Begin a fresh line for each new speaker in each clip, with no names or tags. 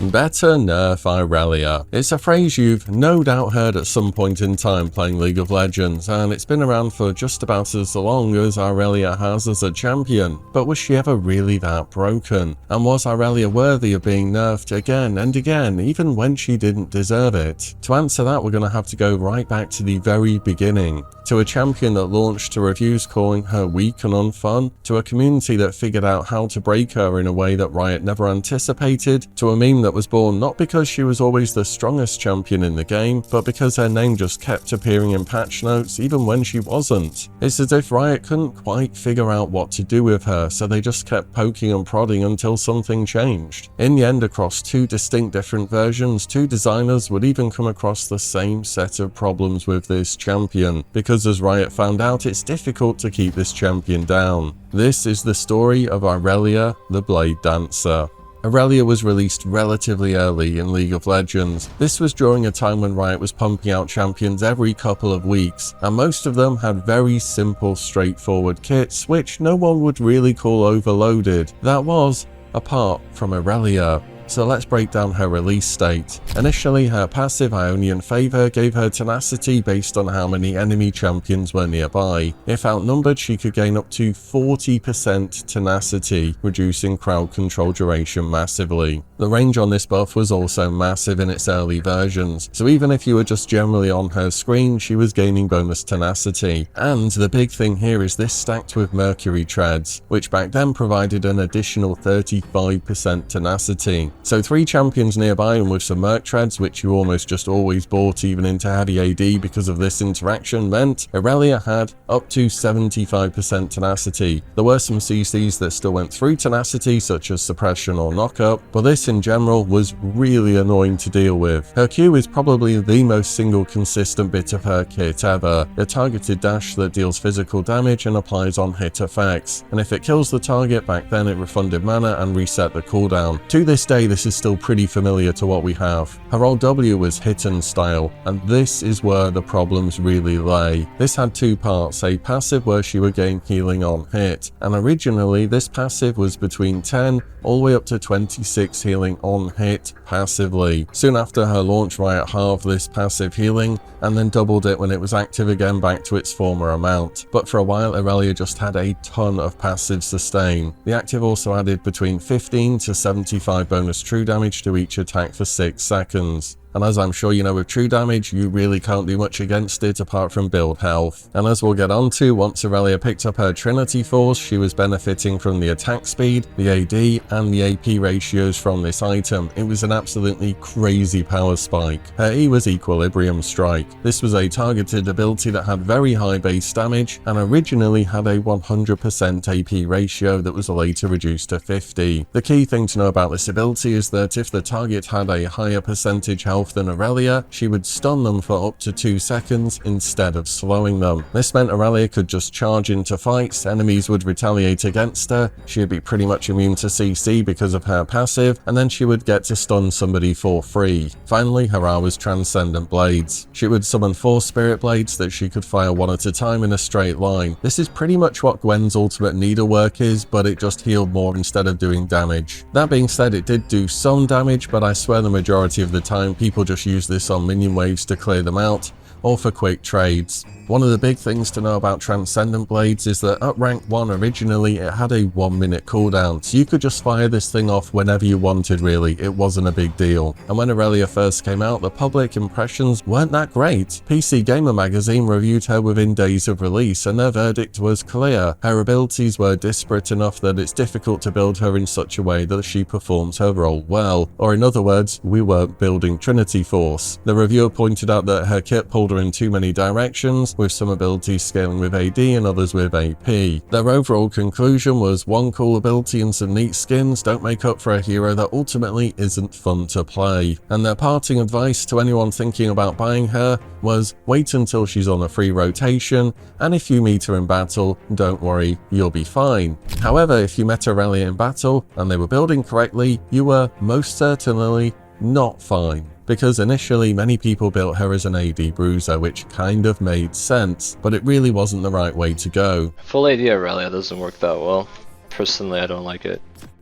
Better nerf Irelia. It's a phrase you've no doubt heard at some point in time playing League of Legends, and it's been around for just about as long as Irelia has as a champion. But was she ever really that broken? And was Irelia worthy of being nerfed again and again, even when she didn't deserve it? To answer that, we're going to have to go right back to the very beginning, to a champion that launched to reviews calling her weak and unfun, to a community that figured out how to break her in a way that Riot never anticipated, to a meme that was born not because she was always the strongest champion in the game, but because her name just kept appearing in patch notes even when she wasn't. It's as if Riot couldn't quite figure out what to do with her, so they just kept poking and prodding until something changed. In the end, across two distinct different versions, two designers would even come across the same set of problems with this champion, because as Riot found out, it's difficult to keep this champion down. This is the story of Irelia, the Blade Dancer. Irelia was released relatively early in League of Legends. This was during a time when Riot was pumping out champions every couple of weeks, and most of them had very simple, straightforward kits, which no one would really call overloaded. That was, apart from Irelia. So let's break down her release date. Initially, her passive Ionian Favor gave her tenacity based on how many enemy champions were nearby. If outnumbered, she could gain up to 40% tenacity, reducing crowd control duration massively. The range on this buff was also massive in its early versions, so even if you were just generally on her screen, she was gaining bonus tenacity. And the big thing here is this stacked with Mercury Treads, which back then provided an additional 35% tenacity. So 3 champions nearby and with some Merc Treads, which you almost just always bought even into heavy AD because of this interaction, meant Irelia had up to 75% tenacity. There were some CCs that still went through tenacity, such as suppression or knockup, but this in general was really annoying to deal with. Her Q is probably the most single consistent bit of her kit ever, a targeted dash that deals physical damage and applies on hit effects, and if it kills the target, back then it refunded mana and reset the cooldown. To this day, this is still pretty familiar to what we have. Her old W was hidden style, and this is where the problems really lay. This had 2 parts, a passive where she would gain healing on hit, and originally this passive was between 10 all the way up to 26 healing on hit passively. Soon after her launch, Riot halved this passive healing and then doubled it when it was active again back to its former amount. But for a while, Irelia just had a ton of passive sustain. The active also added between 15 to 75 bonus true damage to each attack for 6 seconds. And as I'm sure you know with true damage, you really can't do much against it apart from build health. And as we'll get onto, once Irelia picked up her Trinity Force, she was benefiting from the attack speed, the AD, and the AP ratios from this item. It was an absolutely crazy power spike. Her E was Equilibrium Strike. This was a targeted ability that had very high base damage, and originally had a 100% AP ratio that was later reduced to 50. The key thing to know about this ability is that if the target had a higher percentage health than Irelia, she would stun them for up to 2 seconds instead of slowing them. This meant Irelia could just charge into fights, enemies would retaliate against her, she would be pretty much immune to CC because of her passive, and then she would get to stun somebody for free. Finally, her R was Transcendent Blades. She would summon 4 Spirit Blades that she could fire one at a time in a straight line. This is pretty much what Gwen's ultimate Needlework is, but it just healed more instead of doing damage. That being said, it did do some damage, but I swear the majority of the time people just use this on minion waves to clear them out, or for quick trades. One of the big things to know about Transcendent Blades is that at rank 1 originally it had a 1-minute cooldown, so you could just fire this thing off whenever you wanted really, it wasn't a big deal. And when Irelia first came out, the public impressions weren't that great. PC Gamer magazine reviewed her within days of release, and their verdict was clear. Her abilities were disparate enough that it's difficult to build her in such a way that she performs her role well, or in other words, we weren't building Trinity Force. The reviewer pointed out that her kit pulled her in too many directions, with some abilities scaling with AD and others with AP. Their overall conclusion was one cool ability and some neat skins don't make up for a hero that ultimately isn't fun to play. And their parting advice to anyone thinking about buying her was wait until she's on a free rotation, and if you meet her in battle, don't worry, you'll be fine. However, if you met Irelia in battle and they were building correctly, you were most certainly not fine. Because initially many people built her as an AD bruiser, which kind of made sense, but it really wasn't the right way to go.
Full AD Irelia doesn't work that well. Personally, I don't like it.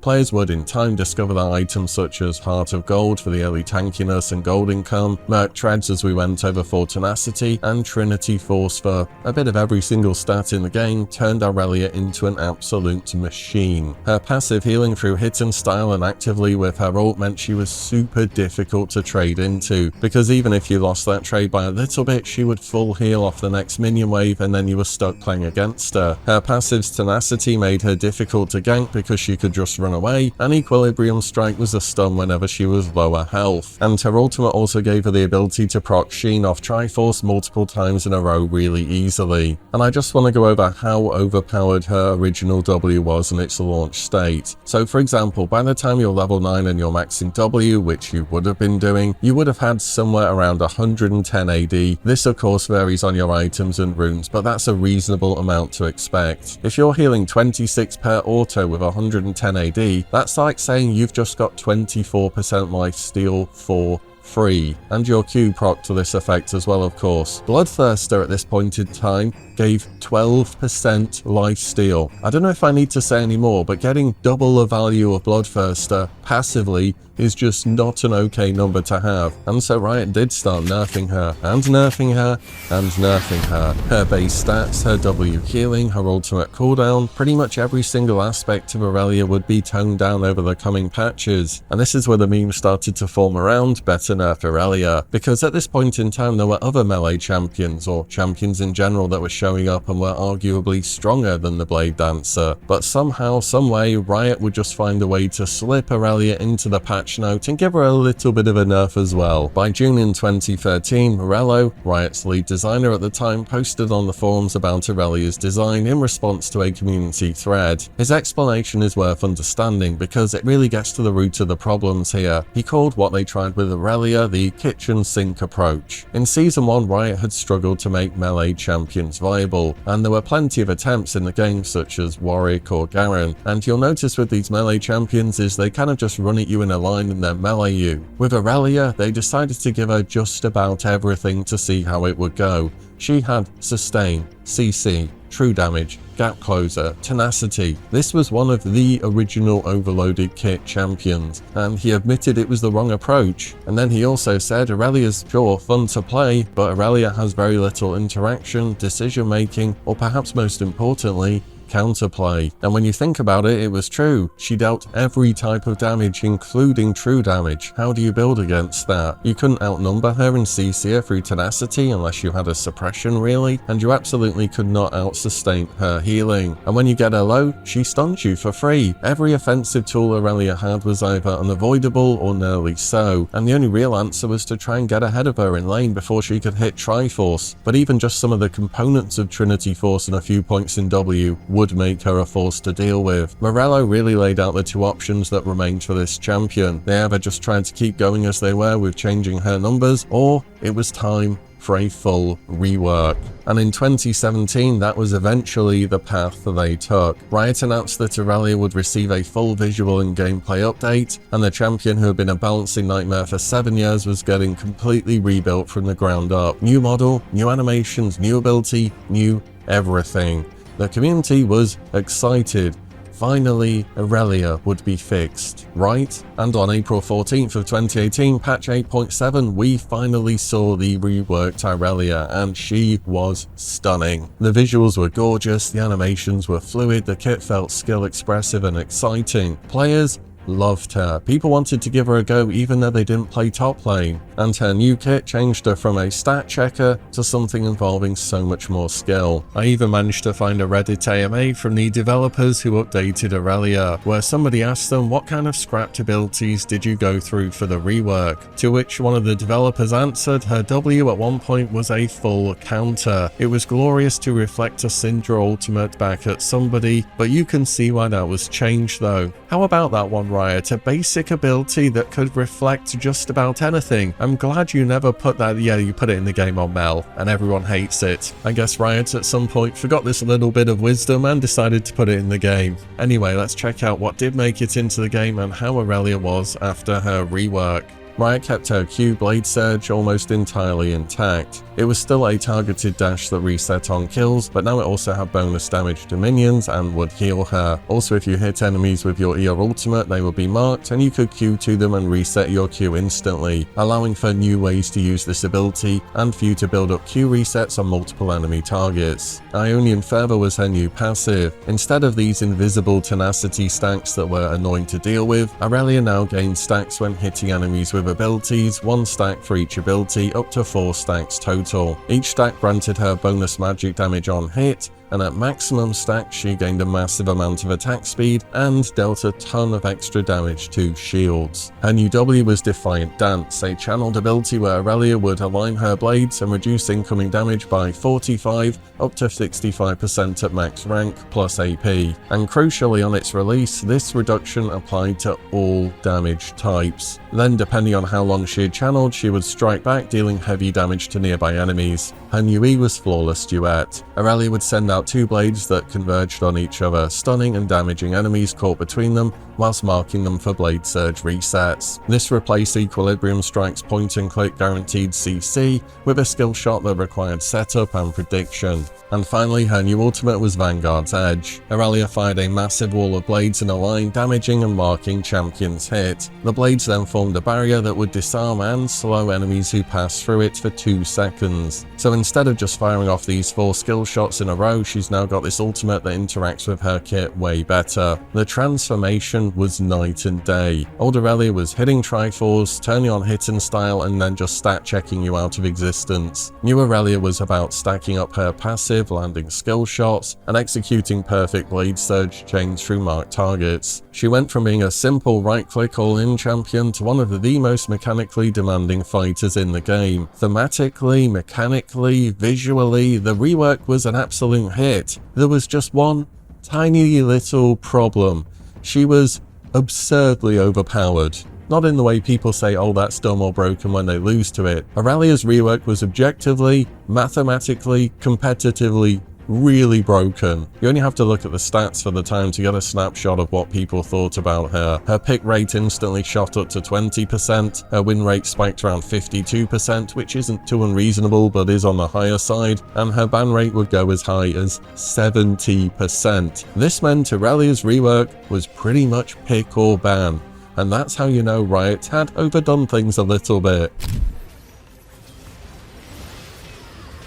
Players would in time discover that items such as Heart of Gold for the early tankiness and gold income, Merc Treads as we went over for tenacity, and Trinity Force for a bit of every single stat in the game turned Irelia into an absolute machine. Her passive healing through hit and style and actively with her ult meant she was super difficult to trade into, because even if you lost that trade by a little bit, she would full heal off the next minion wave and then you were stuck playing against her. Her passive's tenacity made her difficult to gank because she could just run away, and Equilibrium Strike was a stun whenever she was lower health. And her ultimate also gave her the ability to proc Sheen off Triforce multiple times in a row really easily. And I just want to go over how overpowered her original W was in its launch state. So for example, by the time you're level 9 and you're maxing W, which you would have been doing, you would have had somewhere around 110 AD. This of course varies on your items and runes, but that's a reasonable amount to expect. If you're healing 26 per auto with 110 AD, that's like saying you've just got 24% lifesteal for free, and your Q proc to this effect as well, of course. Bloodthirster at this point in time gave 12% lifesteal. I don't know if I need to say any more, but getting double the value of Bloodthirster passively is just not an okay number to have. And so Riot did start nerfing her, and nerfing her, and nerfing her. Her base stats, her W healing, her ultimate cooldown, pretty much every single aspect of Irelia would be toned down over the coming patches. And this is where the meme started to form around better nerf Irelia, because at this point in time there were other melee champions, or champions in general, that were showing up and were arguably stronger than the Blade Dancer. But somehow, someway, Riot would just find a way to slip Irelia into the patch note and give her a little bit of a nerf as well. By June in 2013, Morello, Riot's lead designer at the time, posted on the forums about Irelia's design in response to a community thread. His explanation is worth understanding because it really gets to the root of the problems here. He called what they tried with Irelia the kitchen sink approach. In Season 1, Riot had struggled to make melee champions viable, and there were plenty of attempts in the game such as Warwick or Garen, and you'll notice with these melee champions is they kind of just run at you in a line and then melee you. With Irelia, they decided to give her just about everything to see how it would go. She had sustain, CC, true damage, gap closer, tenacity. This was one of the original overloaded kit champions, and he admitted it was the wrong approach. And then he also said Irelia's sure fun to play, but Irelia has very little interaction, decision making, or perhaps most importantly, counterplay. And when you think about it, it was true. She dealt every type of damage, including true damage. How do you build against that? You couldn't outnumber her and CC her through tenacity unless you had a suppression really, and you absolutely could not out-sustain her healing. And when you get her low, she stuns you for free. Every offensive tool Irelia had was either unavoidable or nearly so, and the only real answer was to try and get ahead of her in lane before she could hit Triforce. But even just some of the components of Trinity Force and a few points in W would make her a force to deal with. Morello really laid out the two options that remained for this champion. They either just tried to keep going as they were with changing her numbers, or it was time for a full rework. And in 2017, that was eventually the path that they took. Riot announced that Irelia would receive a full visual and gameplay update, and the champion who had been a balancing nightmare for 7 years was getting completely rebuilt from the ground up. New model, new animations, new ability, new everything. The community was excited. Finally, Irelia would be fixed, right? And on April 14th of 2018, patch 8.7, we finally saw the reworked Irelia, and she was stunning. The visuals were gorgeous, the animations were fluid, the kit felt skill expressive and exciting. Players loved her. People wanted to give her a go even though they didn't play top lane, and her new kit changed her from a stat checker to something involving so much more skill. I even managed to find a Reddit AMA from the developers who updated Irelia, where somebody asked them what kind of scrapped abilities did you go through for the rework, to which one of the developers answered her W at one point was a full counter. It was glorious to reflect a Syndra ultimate back at somebody, but you can see why that was changed though. How about that one, Riot? A basic ability that could reflect just about anything. I'm glad you never put that, you put it in the game on Mel, and everyone hates it. I guess Riot at some point forgot this little bit of wisdom and decided to put it in the game. Anyway, let's check out what did make it into the game and how Irelia was after her rework. Riot kept her Q Blade Surge almost entirely intact. It was still a targeted dash that reset on kills, but now it also had bonus damage to minions and would heal her. Also, if you hit enemies with your ER ultimate, they would be marked and you could Q to them and reset your Q instantly, allowing for new ways to use this ability and for you to build up Q resets on multiple enemy targets. Ionian Fervor was her new passive. Instead of these invisible tenacity stacks that were annoying to deal with, Irelia now gained stacks when hitting enemies with abilities, 1 stack for each ability, up to 4 stacks total. Each stack granted her bonus magic damage on hit, and at maximum stack she gained a massive amount of attack speed and dealt a ton of extra damage to shields. Her new W was Defiant Dance, a channeled ability where Irelia would align her blades and reduce incoming damage by 45 up to 65% at max rank plus AP, and crucially on its release this reduction applied to all damage types. Then depending on how long she had channeled, she would strike back, dealing heavy damage to nearby enemies. Her new E was Flawless Duet. Irelia would send out 2 blades that converged on each other, stunning and damaging enemies caught between them, whilst marking them for Blade Surge resets. This replaced Equilibrium Strike's point-and-click guaranteed CC with a skill shot that required setup and prediction. And finally, her new ultimate was Vanguard's Edge. Irelia fired a massive wall of blades in a line, damaging and marking champions hit. The blades then formed a barrier that would disarm and slow enemies who passed through it for 2 seconds. So instead of just firing off these 4 skill shots in a row, she's now got this ultimate that interacts with her kit way better. The transformation was night and day. Old Irelia was hitting Triforce, turning on hit and style, and then just stat checking you out of existence. New Irelia was about stacking up her passive, landing skill shots, and executing perfect Blade Surge chains through marked targets. She went from being a simple right-click all-in champion to one of the most mechanically demanding fighters in the game. Thematically, mechanically, visually, the rework was an absolute hit. There was just one tiny little problem. She was absurdly overpowered. Not in the way people say, oh that's dumb or broken when they lose to it. Irelia's rework was objectively, mathematically, competitively really broken. You only have to look at the stats for the time to get a snapshot of what people thought about her. Her pick rate instantly shot up to 20%, her win rate spiked around 52%, which isn't too unreasonable but is on the higher side, and her ban rate would go as high as 70%. This meant Irelia's rework was pretty much pick or ban, and that's how you know Riot had overdone things a little bit.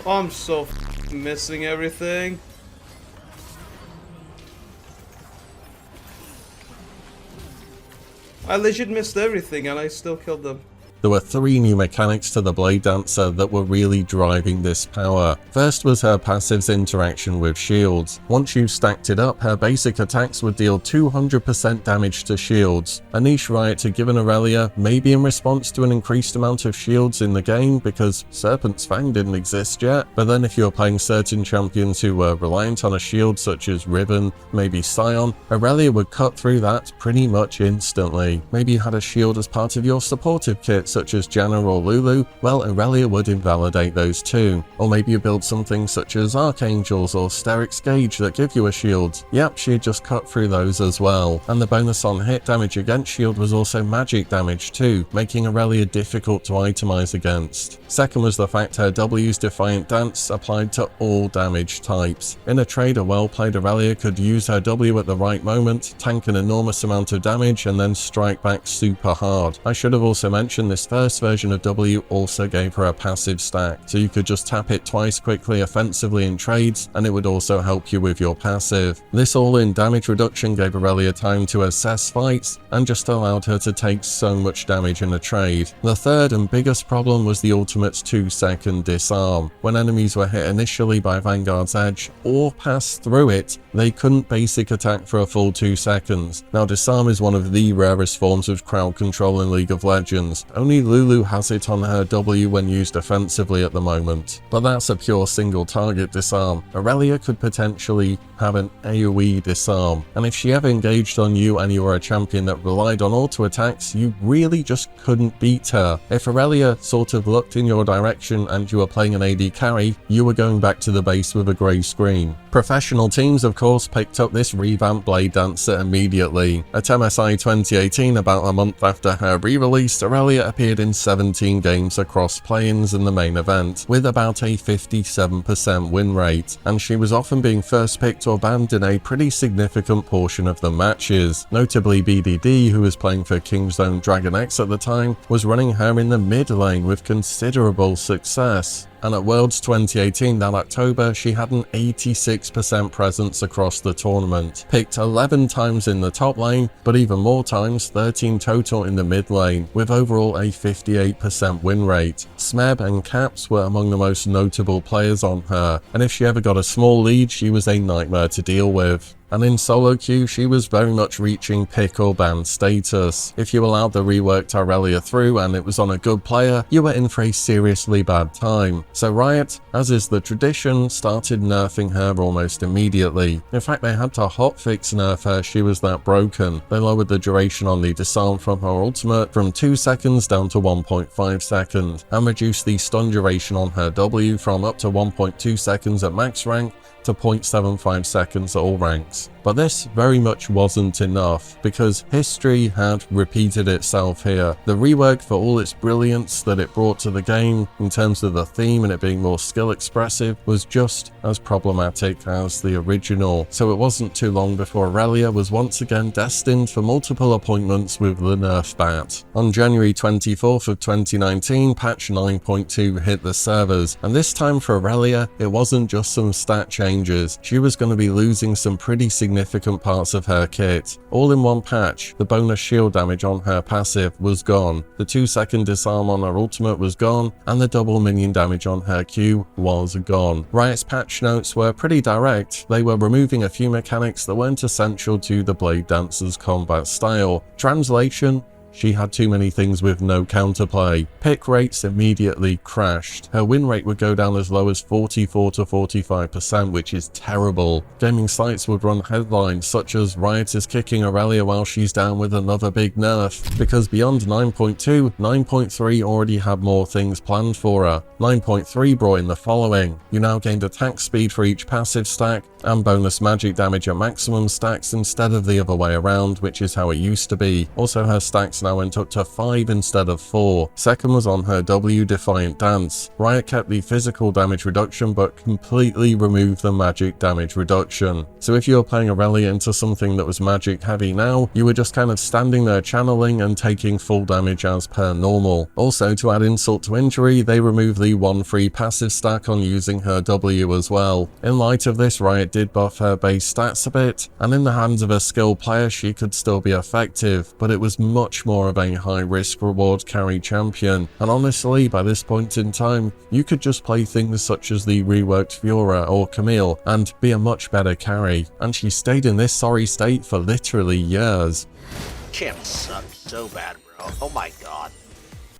Oh, I'm so missing everything. I legit missed everything and I still killed them.
There were 3 new mechanics to the Blade Dancer that were really driving this power. First was her passive's interaction with shields. Once you stacked it up, her basic attacks would deal 200% damage to shields. A niche Riot had given Irelia, maybe in response to an increased amount of shields in the game because Serpent's Fang didn't exist yet, but then if you were playing certain champions who were reliant on a shield such as Riven, maybe Sion, Irelia would cut through that pretty much instantly. Maybe you had a shield as part of your supportive kit such as Janna or Lulu, well Irelia would invalidate those too. Or maybe you build something such as Archangels or Steric's Gauge that give you a shield. Yep, she'd just cut through those as well. And the bonus on hit damage against shield was also magic damage too, making Irelia difficult to itemize against. Second was the fact her W's Defiant Dance applied to all damage types. In a trade, a well-played Irelia could use her W at the right moment, tank an enormous amount of damage, and then strike back super hard. I should have also mentioned this first version of W also gave her a passive stack, so you could just tap it twice quickly offensively in trades, and it would also help you with your passive. This all-in damage reduction gave Irelia time to assess fights, and just allowed her to take so much damage in a trade. The third and biggest problem was the ultimate's 2-second disarm. When enemies were hit initially by Vanguard's Edge, or passed through it, they couldn't basic attack for a full 2 seconds. Now disarm is one of the rarest forms of crowd control in League of Legends. Only Lulu has it on her W when used offensively at the moment, but that's a pure single target disarm. Irelia could potentially have an AoE disarm, and if she ever engaged on you and you were a champion that relied on auto attacks, you really just couldn't beat her. If Irelia sort of looked in your direction and you were playing an AD carry, you were going back to the base with a grey screen. Professional teams of course picked up this revamped Blade Dancer immediately. At MSI 2018, about a month after her re-release, Irelia appeared appeared in 17 games across play-ins in the main event, with about a 57% win rate, and she was often being first picked or banned in a pretty significant portion of the matches. Notably, BDD, who was playing for Kingzone Dragon X at the time, was running her in the mid lane with considerable success. And at Worlds 2018 that October, she had an 86% presence across the tournament, picked 11 times in the top lane, but even more times, 13 total in the mid lane, with overall a 58% win rate. Smeb and Caps were among the most notable players on her, and if she ever got a small lead, she was a nightmare to deal with. And in solo queue, she was very much reaching pick or ban status. If you allowed the reworked Irelia through and it was on a good player, you were in for a seriously bad time. So Riot, as is the tradition, started nerfing her almost immediately. In fact, they had to hotfix nerf her, she was that broken. They lowered the duration on the disarm from her ultimate from 2 seconds down to 1.5 seconds, and reduced the stun duration on her W from up to 1.2 seconds at max rank to 0.75 seconds at all ranks. But this very much wasn't enough, because history had repeated itself here. The rework, for all its brilliance that it brought to the game in terms of the theme and it being more skill expressive, was just as problematic as the original. So it wasn't too long before Irelia was once again destined for multiple appointments with the Nerf bat. On January 24th of 2019, patch 9.2 hit the servers, and this time for Irelia, it wasn't just some stat changes. She was going to be losing some pretty significant parts of her kit. All in one patch, the bonus shield damage on her passive was gone, the 2-second disarm on her ultimate was gone, and the double minion damage on her Q was gone. Riot's patch notes were pretty direct. They were removing a few mechanics that weren't essential to the Blade Dancer's combat style. Translation: she had too many things with no counterplay. Pick rates immediately crashed. Her win rate would go down as low as 44 to 45%, which is terrible. Gaming sites would run headlines such as "Riot is kicking Irelia while she's down with another big nerf," because beyond 9.2, 9.3 already had more things planned for her. 9.3 brought in the following: you now gained attack speed for each passive stack, and bonus magic damage at maximum stacks instead of the other way around, which is how it used to be. Also, her stacks now went up to 5 instead of 4. Second was on her W Defiant Dance. Riot kept the physical damage reduction but completely removed the magic damage reduction. So if you were playing Irelia into something that was magic heavy now, you were just kind of standing there channeling and taking full damage as per normal. Also, to add insult to injury, they removed the 1 free passive stack on using her W as well. In light of this, Riot did buff her base stats a bit, and in the hands of a skilled player she could still be effective, but it was much more of a high risk reward carry champion, and honestly by this point in time you could just play things such as the reworked Fiora or Camille and be a much better carry, and she stayed in this sorry state for literally years.
Champ sucks so bad, bro. Oh my god.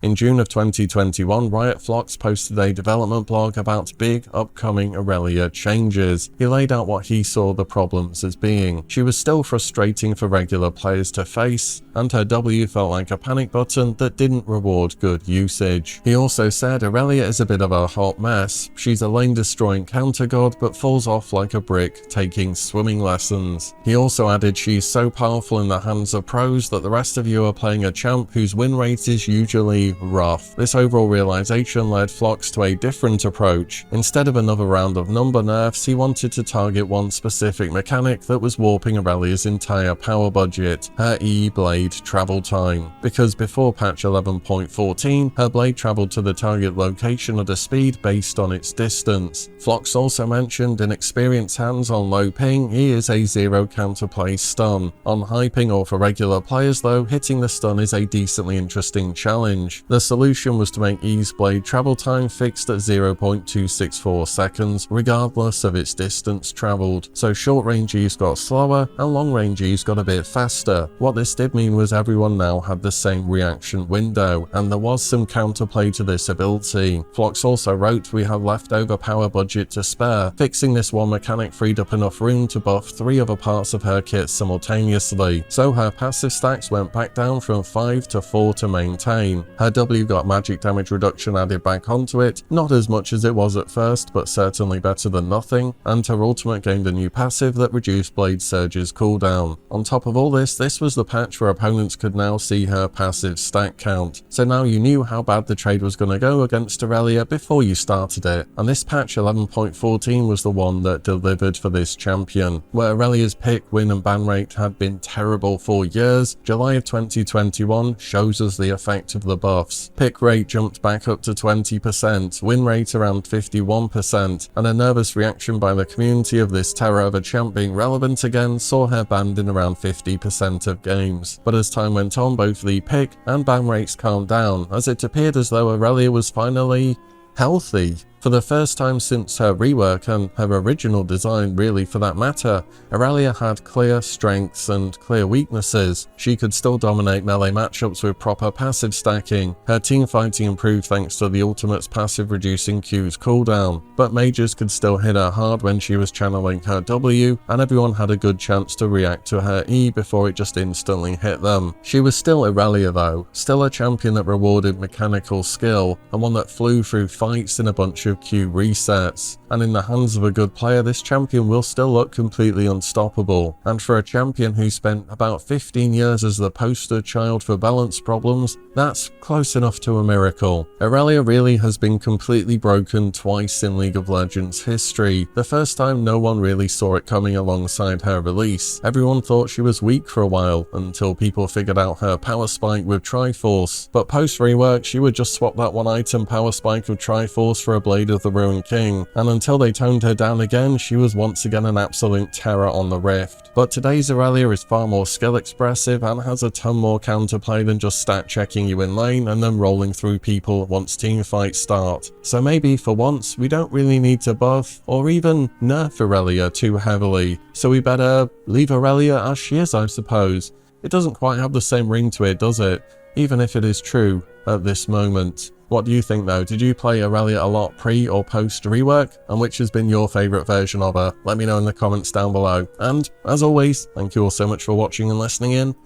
In June of 2021, Riot Flox posted a development blog about big upcoming Irelia changes. He laid out what he saw the problems as being. She was still frustrating for regular players to face, and her W felt like a panic button that didn't reward good usage. He also said Irelia is a bit of a hot mess. She's a lane destroying counter god but falls off like a brick taking swimming lessons. He also added she's so powerful in the hands of pros that the rest of you are playing a champ whose win rate is usually rough. This overall realization led Flox to a different approach. Instead of another round of number nerfs, he wanted to target one specific mechanic that was warping Irelia's entire power budget, her E-Blade travel time. Because before patch 11.14, her blade traveled to the target location at a speed based on its distance. Flox also mentioned in experienced hands on low ping, he is a zero counterplay stun. On high ping or for regular players though, hitting the stun is a decently interesting challenge. The solution was to make E's blade travel time fixed at 0.264 seconds, regardless of its distance travelled. So short range E's got slower, and long range E's got a bit faster. What this did mean was everyone now had the same reaction window, and there was some counterplay to this ability. Flox also wrote, "We have leftover power budget to spare." Fixing this one mechanic freed up enough room to buff 3 other parts of her kit simultaneously, so her passive stacks went back down from 5 to 4 to maintain. Her Her W got magic damage reduction added back onto it, not as much as it was at first, but certainly better than nothing, and her ultimate gained a new passive that reduced Blade Surge's cooldown. On top of all this was the patch where opponents could now see her passive stack count, so now you knew how bad the trade was going to go against Irelia before you started it, and this patch 11.14 was the one that delivered for this champion. Where Irelia's pick, win and ban rate had been terrible for years, July of 2021 shows us the effect of the buffs. Pick rate jumped back up to 20%, win rate around 51%, and a nervous reaction by the community of this terror of a champ being relevant again saw her banned in around 50% of games. But as time went on, both the pick and ban rates calmed down, as it appeared as though Irelia was finally healthy. For the first time since her rework, and her original design really for that matter, Irelia had clear strengths and clear weaknesses. She could still dominate melee matchups with proper passive stacking, her team fighting improved thanks to the ultimate's passive reducing Q's cooldown, but mages could still hit her hard when she was channeling her W, and everyone had a good chance to react to her E before it just instantly hit them. She was still Irelia though, still a champion that rewarded mechanical skill, and one that flew through fights in a bunch of Q resets, and in the hands of a good player this champion will still look completely unstoppable, and for a champion who spent about 15 years as the poster child for balance problems, that's close enough to a miracle. Irelia really has been completely broken twice in League of Legends history. The first time no one really saw it coming alongside her release. Everyone thought she was weak for a while, until people figured out her power spike with Triforce, but post rework she would just swap that one item power spike of Triforce for a Blade of the Ruined King, and until they toned her down again she was once again an absolute terror on the Rift. But today's Irelia is far more skill expressive and has a ton more counterplay than just stat checking you in lane and then rolling through people once team fights start. So maybe for once we don't really need to buff or even nerf Irelia too heavily, so we better leave Irelia as she is, I suppose. It doesn't quite have the same ring to it, does it? Even if it is true at this moment. What do you think though? Did you play Irelia a lot pre or post rework? And which has been your favourite version of her? Let me know in the comments down below. And as always, thank you all so much for watching and listening in,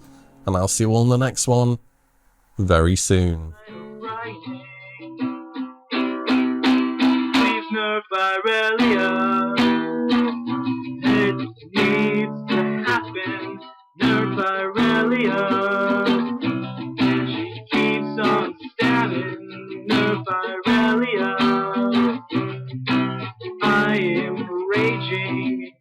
and I'll see you all in the next one very soon.
Please nerf Irelia. It needs to happen. Nerf Irelia. She keeps on stabbing. Nerf Irelia. I am raging.